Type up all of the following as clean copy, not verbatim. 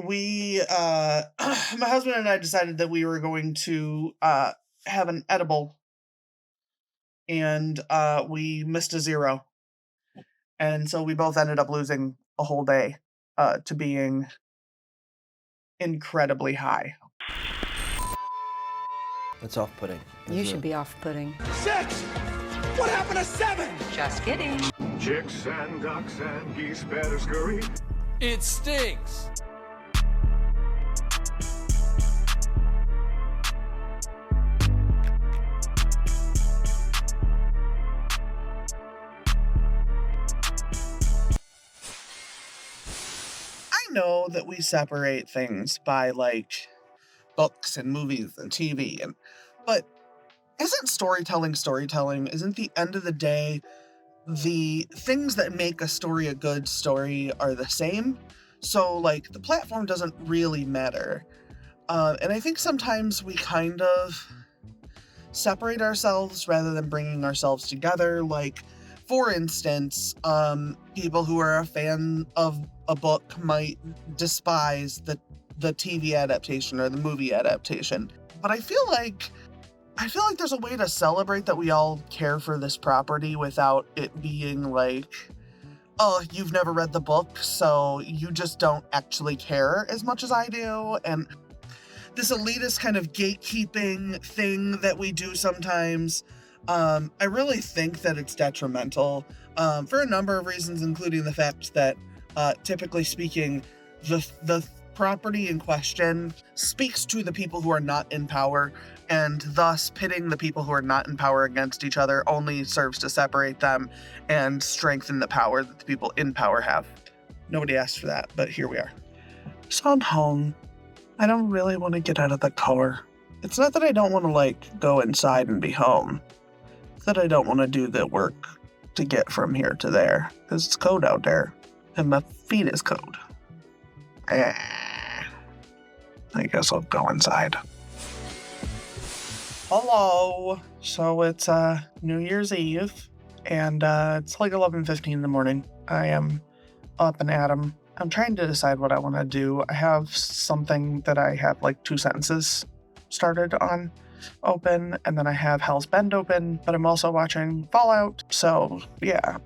we, my husband and I decided that we were going to have an edible, and we missed a zero. And so we both ended up losing a whole day to being incredibly high. That's off-putting. You should be off-putting. 6! What happened to 7? Just kidding. Chicks and ducks and geese better scurry. It stinks. I know that we separate things by like books and movies and TV, but isn't storytelling? Isn't the end of the day the things that make a story a good story are the same? So like the platform doesn't really matter. And I think sometimes we kind of separate ourselves rather than bringing ourselves together. Like, for instance, people who are a fan of a book might despise the TV adaptation or the movie adaptation. But I feel like there's a way to celebrate that we all care for this property without it being like, oh, you've never read the book, so you just don't actually care as much as I do. And this elitist kind of gatekeeping thing that we do sometimes, I really think that it's detrimental for a number of reasons, including the fact that, typically speaking, the property in question speaks to the people who are not in power, and thus pitting the people who are not in power against each other only serves to separate them and strengthen the power that the people in power have. Nobody asked for that, but here we are. So I'm home. I don't really want to get out of the car. It's not that I don't want to, like, go inside and be home. It's that I don't want to do the work to get from here to there, because it's cold out there, and my feet is cold. I guess I'll go inside. Hello. So it's New Year's Eve, and it's like 11:15 in the morning. I am up and at 'em. I'm trying to decide what I want to do. I have something that I have like 2 sentences started on open, and then I have Hell's Bend open, but I'm also watching Fallout. So yeah,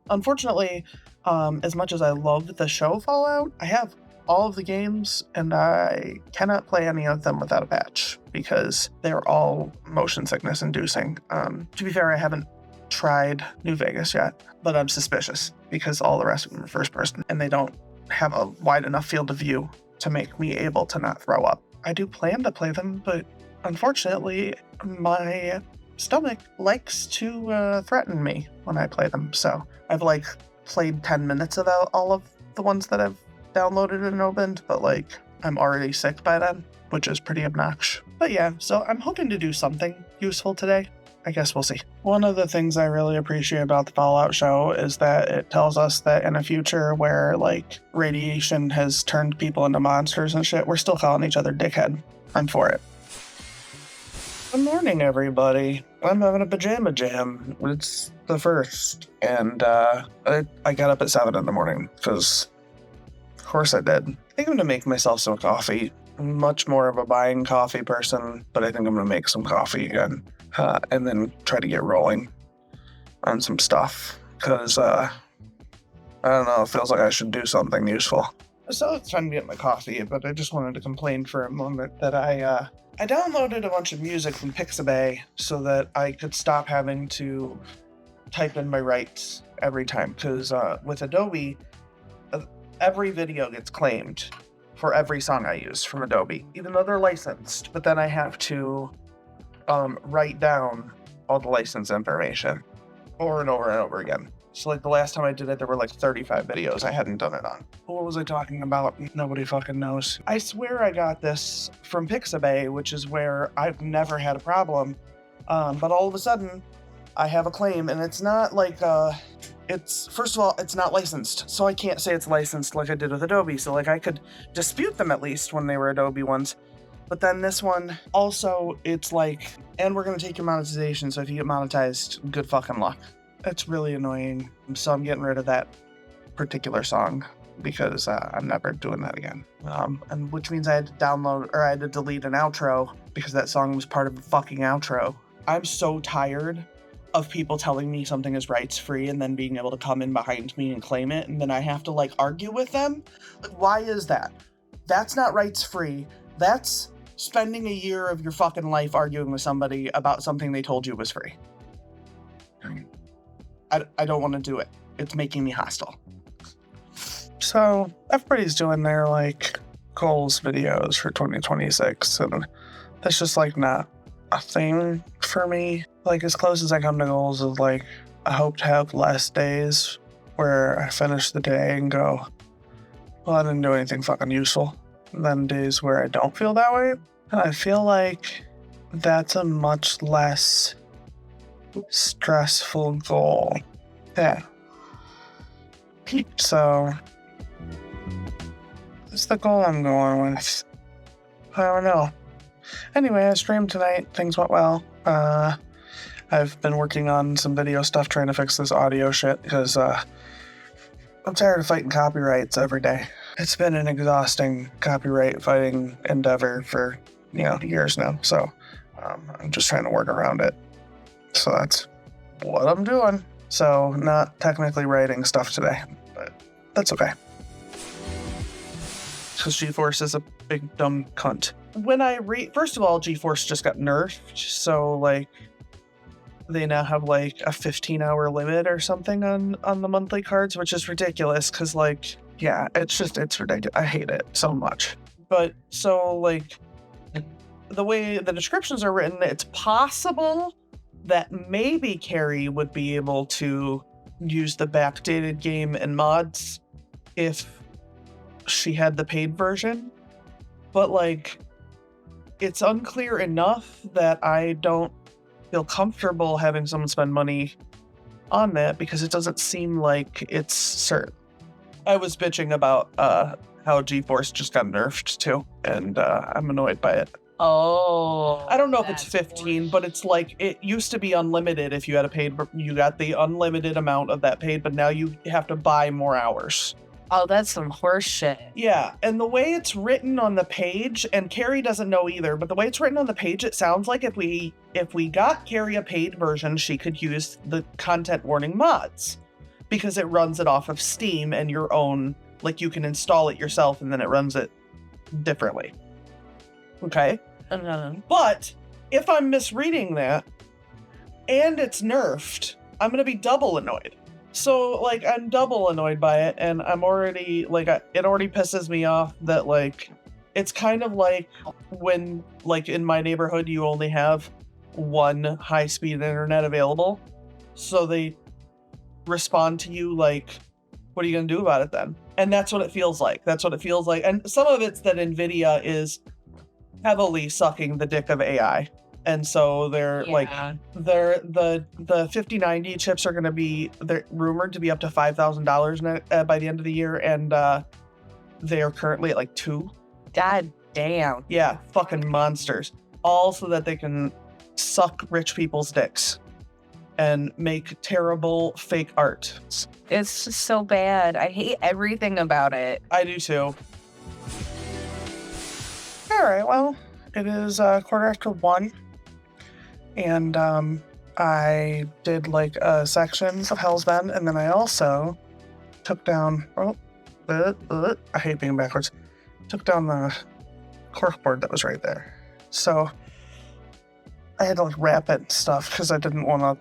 unfortunately, as much as I love the show Fallout, I have all of the games, and I cannot play any of them without a patch because they're all motion sickness inducing. To be fair, I haven't tried New Vegas yet, but I'm suspicious because all the rest of them are first person and they don't have a wide enough field of view to make me able to not throw up. I do plan to play them, but unfortunately, my stomach likes to threaten me when I play them. So I've like played 10 minutes of all of the ones that I've downloaded and opened, but like I'm already sick by then, which is pretty obnoxious. But yeah, so I'm hoping to do something useful today. I guess we'll see. One of the things I really appreciate about the Fallout show is that it tells us that in a future where like radiation has turned people into monsters and shit, we're still calling each other dickhead. I'm for it. Good morning, everybody. I'm having a pajama jam. It's the first, and I got up at 7 in the morning because of course I did. I think I'm gonna make myself some coffee. I'm much more of a buying coffee person, but I think I'm gonna make some coffee again. And then try to get rolling on some stuff, because, I don't know, it feels like I should do something useful. So it's time to get my coffee, but I just wanted to complain for a moment that I downloaded a bunch of music from Pixabay so that I could stop having to type in my rights every time, because with Adobe, every video gets claimed for every song I use from Adobe, even though they're licensed, but then I have to write down all the license information over and over and over again. So like the last time I did it, there were like 35 videos I hadn't done it on. What was I talking about? Nobody fucking knows. I swear I got this from Pixabay, which is where I've never had a problem. But all of a sudden, I have a claim, and it's not like, first of all, it's not licensed. So I can't say it's licensed like I did with Adobe. So like I could dispute them at least when they were Adobe ones. But then this one, also, it's like, and we're going to take your monetization, so if you get monetized, good fucking luck. It's really annoying, so I'm getting rid of that particular song. because I'm never doing that again. And which means I had to I had to delete an outro because that song was part of the fucking outro. I'm so tired of people telling me something is rights free and then being able to come in behind me and claim it, and then I have to like argue with them. Like, why is that? That's not rights free. That's spending a year of your fucking life arguing with somebody about something they told you was free. I don't want to do it. It's making me hostile. So everybody's doing their like goals videos for 2026, and that's just like not a thing for me. Like, as close as I come to goals is like, I hope to have less days where I finish the day and go, well, I didn't do anything fucking useful, than days where I don't feel that way. And I feel like that's a much less stressful goal. Yeah. So that's the goal I'm going with. I don't know. Anyway, I streamed tonight. Things went well. I've been working on some video stuff trying to fix this audio shit because I'm tired of fighting copyrights every day. It's been an exhausting copyright fighting endeavor for, years now. So I'm just trying to work around it. So that's what I'm doing. So not technically writing stuff today, but that's okay. Because GeForce is a big dumb cunt. When I first of all, GeForce just got nerfed, so like they now have like a 15-hour limit or something on the monthly cards, which is ridiculous because like, yeah, it's ridiculous. I hate it so much. But so like the way the descriptions are written, it's possible that maybe Carrie would be able to use the backdated game and mods if she had the paid version, but like it's unclear enough that I don't feel comfortable having someone spend money on that because it doesn't seem like it's certain. I was bitching about how GeForce just got nerfed too, and I'm annoyed by it. Oh. I don't know if it's 15, but it's like it used to be unlimited if you had a paid, you got the unlimited amount of that paid, but now you have to buy more hours. Oh, that's some horse shit. Yeah, and the way it's written on the page, and Carrie doesn't know either, but the way it's written on the page, it sounds like if we got Carrie a paid version, she could use the content warning mods because it runs it off of Steam and your own, like you can install it yourself and then it runs it differently. Okay? But if I'm misreading that and it's nerfed, I'm going to be double annoyed. So, like, I'm double annoyed by it, and I'm already, like, it already pisses me off that, like, it's kind of like when, like, in my neighborhood, you only have one high-speed internet available. So they respond to you, like, what are you going to do about it then? And that's what it feels like. That's what it feels like. And some of it's that NVIDIA is heavily sucking the dick of AI. And so they're the 5090 chips are going to be, they're rumored to be up to $5,000 by the end of the year. And they are currently at like 2. God damn. Yeah, fucking monsters. All so that they can suck rich people's dicks and make terrible fake art. It's just so bad. I hate everything about it. I do too. All right, well, it is 1:15. And I did like sections of Hell's Bend, and then I also took down, I hate being backwards, took down the corkboard that was right there. So I had to like wrap it and stuff because I didn't want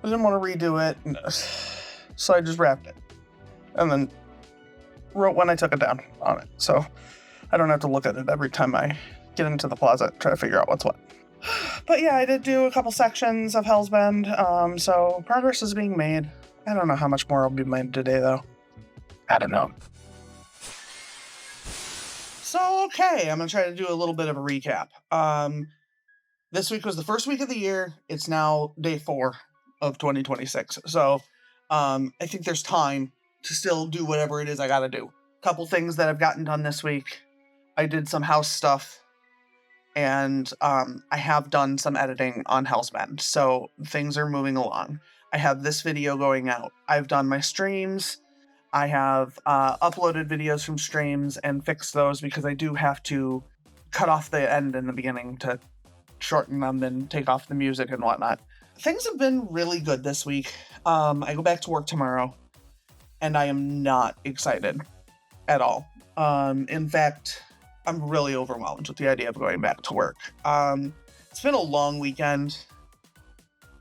to redo it. So I just wrapped it and then wrote when I took it down on it. So I don't have to look at it every time I get into the plaza, try to figure out what's what. But yeah, I did do a couple sections of Hell's Bend, so progress is being made. I don't know how much more will be made today, though. I don't know. So, okay, I'm going to try to do a little bit of a recap. This week was the first week of the year. It's now day 4 of 2026. So, I think there's time to still do whatever it is I got to do. Couple things that I've gotten done this week. I did some house stuff. And I have done some editing on Hell's Bend, so things are moving along. I have this video going out. I've done my streams. I have uploaded videos from streams and fixed those because I do have to cut off the end in the beginning to shorten them and take off the music and whatnot. Things have been really good this week. I go back to work tomorrow, and I am not excited at all. In fact, I'm really overwhelmed with the idea of going back to work. It's been a long weekend,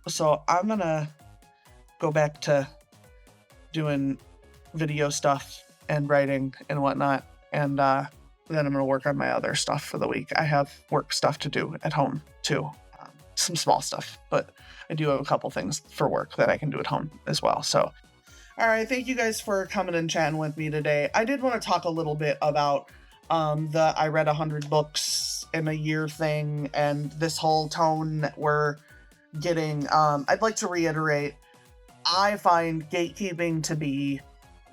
so I'm gonna go back to doing video stuff and writing and whatnot, and then I'm gonna work on my other stuff for the week. I have work stuff to do at home too, some small stuff, but I do have a couple things for work that I can do at home as well. So, all right, thank you guys for coming and chatting with me today. I did want to talk a little bit about the I read 100 books in a year thing and this whole tone that we're getting. I'd like to reiterate, I find gatekeeping to be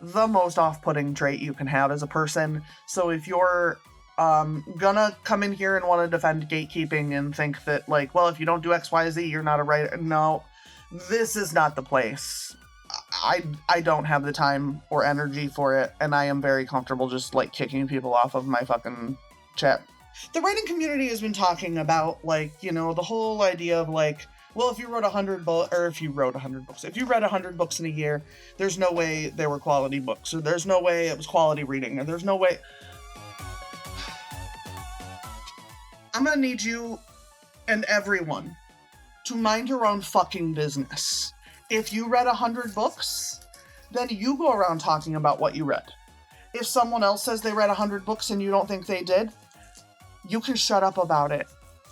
the most off-putting trait you can have as a person. So if you're gonna come in here and want to defend gatekeeping and think that, like, well, if you don't do X, Y, Z, you're not a writer. No, this is not the place. I don't have the time or energy for it, and I am very comfortable just, like, kicking people off of my fucking chat. The writing community has been talking about, like, you know, the whole idea of, like, well, if you wrote 100 books, or if you wrote 100 books, if you read 100 books in a year, there's no way they were quality books, or there's no way it was quality reading, or there's no way. I'm gonna need you and everyone to mind your own fucking business. If you read 100 books, then you go around talking about what you read. If someone else says they read 100 books and you don't think they did, you can shut up about it.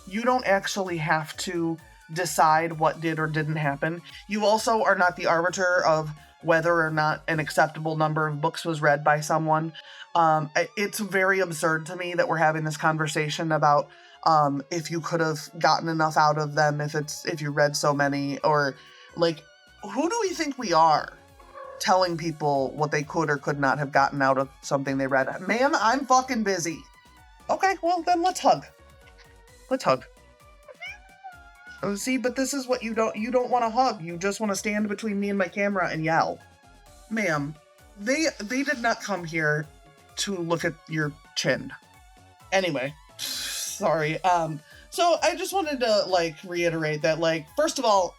You don't actually have to decide what did or didn't happen. You also are not the arbiter of whether or not an acceptable number of books was read by someone. It's very absurd to me that we're having this conversation about if you could have gotten enough out of them if you read so many, or, like, who do we think we are telling people what they could or could not have gotten out of something they read? Ma'am, I'm fucking busy. Okay, well then let's hug. Let's hug. Oh, see, but this is what you don't want to hug. You just want to stand between me and my camera and yell. Ma'am, they did not come here to look at your chin. Anyway, sorry. So I just wanted to, like, reiterate that, like, first of all,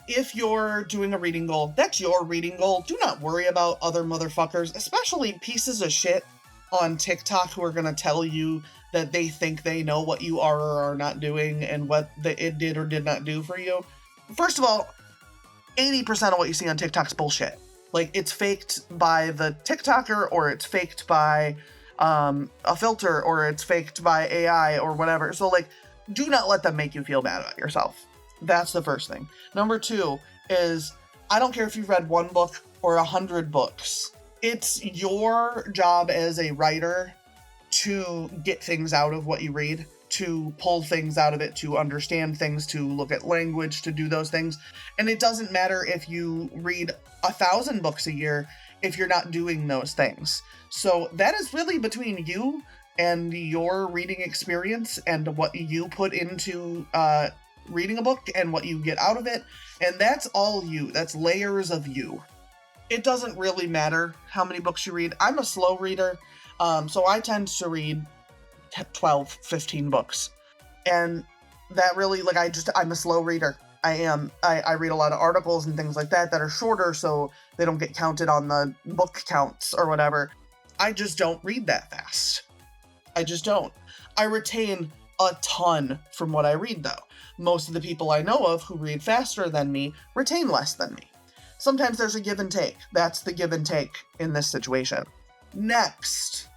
if you're doing a reading goal, that's your reading goal. Do not worry about other motherfuckers, especially pieces of shit on TikTok who are going to tell you that they think they know what you are or are not doing and what it did or did not do for you. First of all, 80% of what you see on TikTok is bullshit. Like, it's faked by the TikToker, or it's faked by a filter, or it's faked by AI or whatever. So, like, do not let them make you feel bad about yourself. That's the first thing. Number two is, I don't care if you've read 1 book or 100 books. It's your job as a writer to get things out of what you read, to pull things out of it, to understand things, to look at language, to do those things. And it doesn't matter if you read 1,000 books a year if you're not doing those things. So that is really between you and your reading experience and what you put into reading a book and what you get out of it. And that's all you. That's layers of you. It doesn't really matter how many books you read. I'm a slow reader, so I tend to read 12, 15 books. And that really, like, I'm a slow reader. I am. I read a lot of articles and things like that are shorter, so they don't get counted on the book counts or whatever. I just don't read that fast. I just don't. I retain a ton from what I read, though. Most of the people I know of who read faster than me retain less than me. Sometimes there's a give and take. That's the give and take in this situation. Next,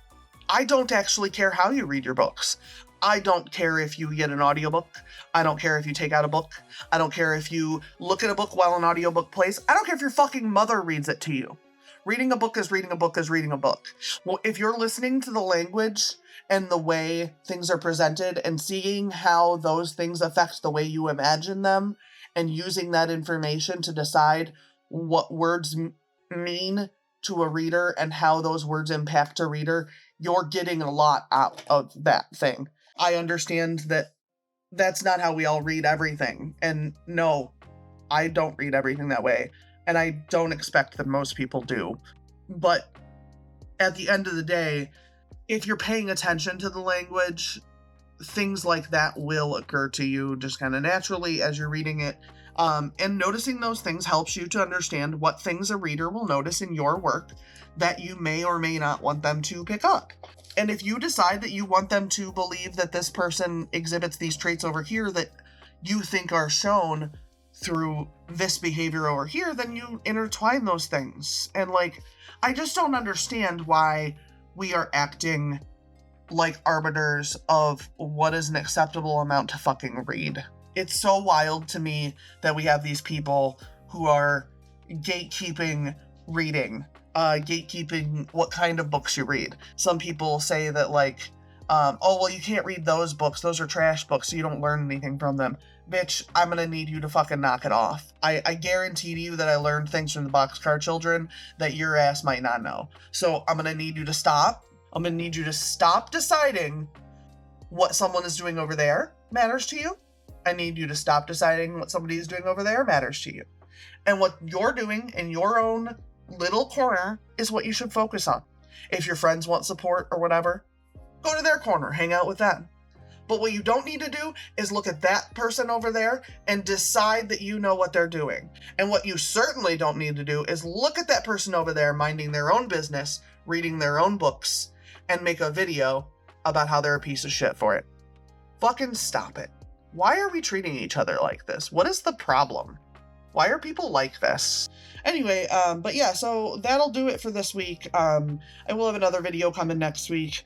I don't actually care how you read your books. I don't care if you get an audiobook. I don't care if you take out a book. I don't care if you look at a book while an audiobook plays. I don't care if your fucking mother reads it to you. Reading a book is reading a book is reading a book. Well, if you're listening to the language and the way things are presented and seeing how those things affect the way you imagine them and using that information to decide what words mean to a reader and how those words impact a reader, you're getting a lot out of that thing. I understand that that's not how we all read everything. And no, I don't read everything that way. And I don't expect that most people do. But at the end of the day, if you're paying attention to the language, things like that will occur to you just kind of naturally as you're reading it. And noticing those things helps you to understand what things a reader will notice in your work that you may or may not want them to pick up. And if you decide that you want them to believe that this person exhibits these traits over here that you think are shown through this behavior over here, then you intertwine those things. And like, I just don't understand why we are acting like arbiters of what is an acceptable amount to fucking read. It's so wild to me that we have these people who are gatekeeping reading, gatekeeping what kind of books you read. Some people say that like, oh, well, you can't read those books. Those are trash books, so you don't learn anything from them. Bitch, I'm gonna need you to fucking knock it off. I guarantee to you that I learned things from the Boxcar Children that your ass might not know. So I'm gonna need you to stop. I'm gonna need you to stop deciding what someone is doing over there matters to you. I need you to stop deciding what somebody is doing over there matters to you. And what you're doing in your own little corner is what you should focus on. If your friends want support or whatever, go to their corner, hang out with them. But what you don't need to do is look at that person over there and decide that you know what they're doing. And what you certainly don't need to do is look at that person over there minding their own business, reading their own books, and make a video about how they're a piece of shit for it. Fucking stop it. Why are we treating each other like this? What is the problem? Why are people like this? Anyway, but yeah, so that'll do it for this week. I will have another video coming next week.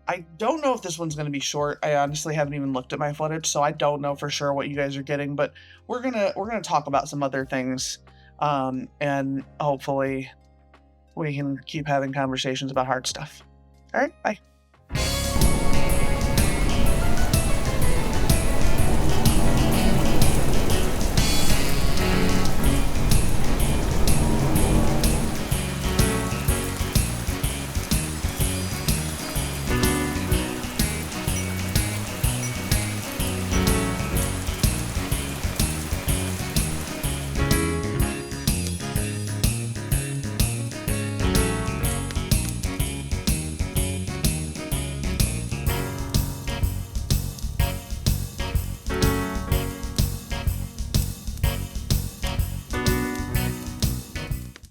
I don't know if this one's going to be short. I honestly haven't even looked at my footage, so I don't know for sure what you guys are getting, but we're gonna talk about some other things, and hopefully we can keep having conversations about hard stuff. All right, bye.